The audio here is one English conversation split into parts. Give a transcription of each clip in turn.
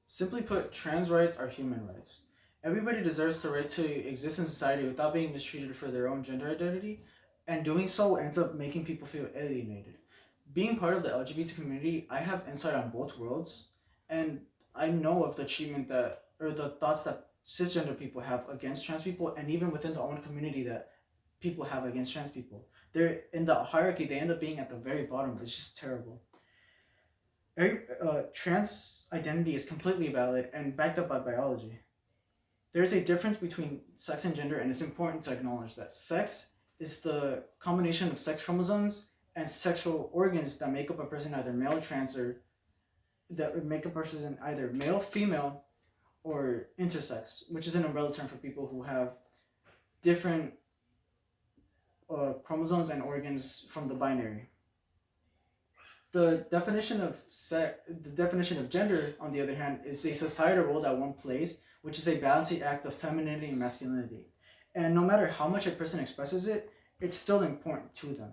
Simply put, trans rights are human rights. Everybody deserves the right to exist in society without being mistreated for their own gender identity, and doing so ends up making people feel alienated. Being part of the LGBT community, I have insight on both worlds, and I know of the treatment that, or the thoughts that cisgender people have against trans people, and even within the own community that people have against trans people. They're in the hierarchy, they end up being at the very bottom. It's just terrible. Trans identity is completely valid and backed up by biology. There's a difference between sex and gender, and it's important to acknowledge that sex is the combination of sex chromosomes and sexual organs that make up a person either male, trans, or that make a person either male, female, or intersex, which is an umbrella term for people who have different chromosomes and organs from the binary. The definition of gender, on the other hand, is a societal role that one plays, which is a balancing act of femininity and masculinity. And no matter how much a person expresses it, it's still important to them.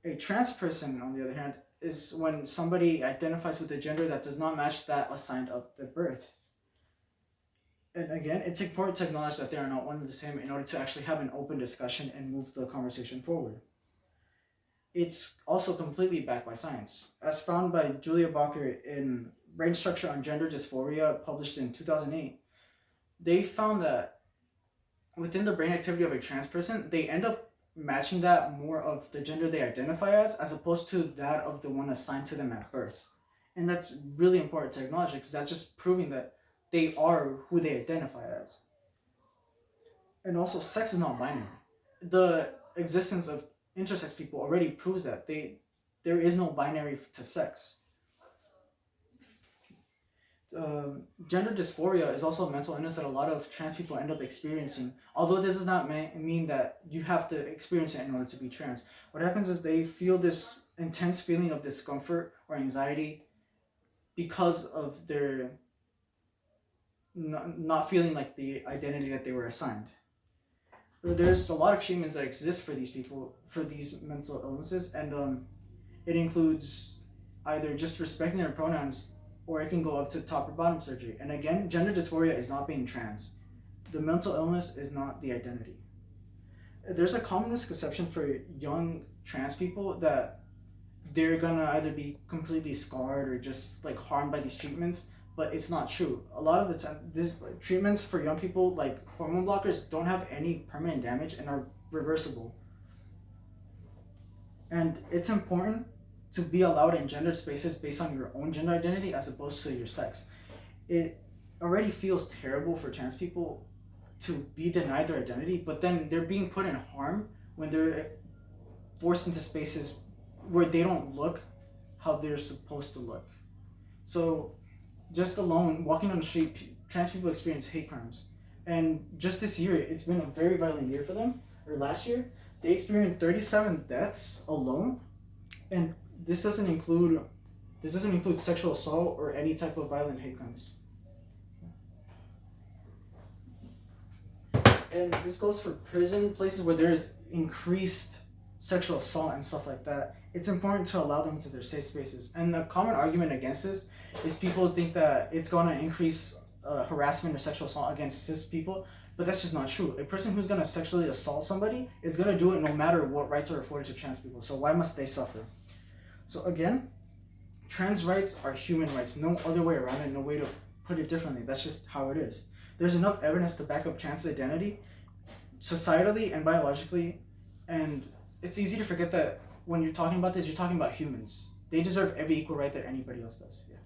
A trans person, on the other hand, is when somebody identifies with a gender that does not match that assigned of their birth. And again, it's important to acknowledge that they are not one and the same in order to actually have an open discussion and move the conversation forward. It's also completely backed by science. As found by Julia Bacher in Brain Structure on Gender Dysphoria, published in 2008, they found that within the brain activity of a trans person, they end up matching that more of the gender they identify as opposed to that of the one assigned to them at birth. And that's really important to acknowledge because that's just proving that they are who they identify as. And also, sex is not binary. The existence of intersex people already proves that there is no binary to sex. Gender dysphoria is also a mental illness that a lot of trans people end up experiencing. Although this does not mean that you have to experience it in order to be trans. What happens is they feel this intense feeling of discomfort or anxiety because of their not feeling like the identity that they were assigned. There's a lot of treatments that exist for these people for these mental illnesses, and it includes either just respecting their pronouns, or it can go up to top or bottom surgery. And again, gender dysphoria is not being trans. The mental illness is not the identity. There's a common misconception for young trans people that they're gonna either be completely scarred or just like harmed by these treatments, but it's not true. A lot of the time, these like, treatments for young people, like hormone blockers, don't have any permanent damage and are reversible. And it's important to be allowed in gendered spaces based on your own gender identity as opposed to your sex. It already feels terrible for trans people to be denied their identity, but then they're being put in harm when they're forced into spaces where they don't look how they're supposed to look. So, just alone, walking on the street, trans people experience hate crimes. And just this year, it's been a very violent year for them, or last year, they experienced 37 deaths alone, and this doesn't include sexual assault or any type of violent hate crimes. And this goes for prison, places where there is increased sexual assault and stuff like that. It's important to allow them to their safe spaces. And the common argument against this is people think that it's going to increase harassment or sexual assault against cis people, but that's just not true. A person who's going to sexually assault somebody is going to do it no matter what rights are afforded to trans people. So why must they suffer? So again, trans rights are human rights. No other way around it, no way to put it differently. That's just how it is. There's enough evidence to back up trans identity societally and biologically, and it's easy to forget that when you're talking about this, you're talking about humans. They deserve every equal right that anybody else does. Yeah.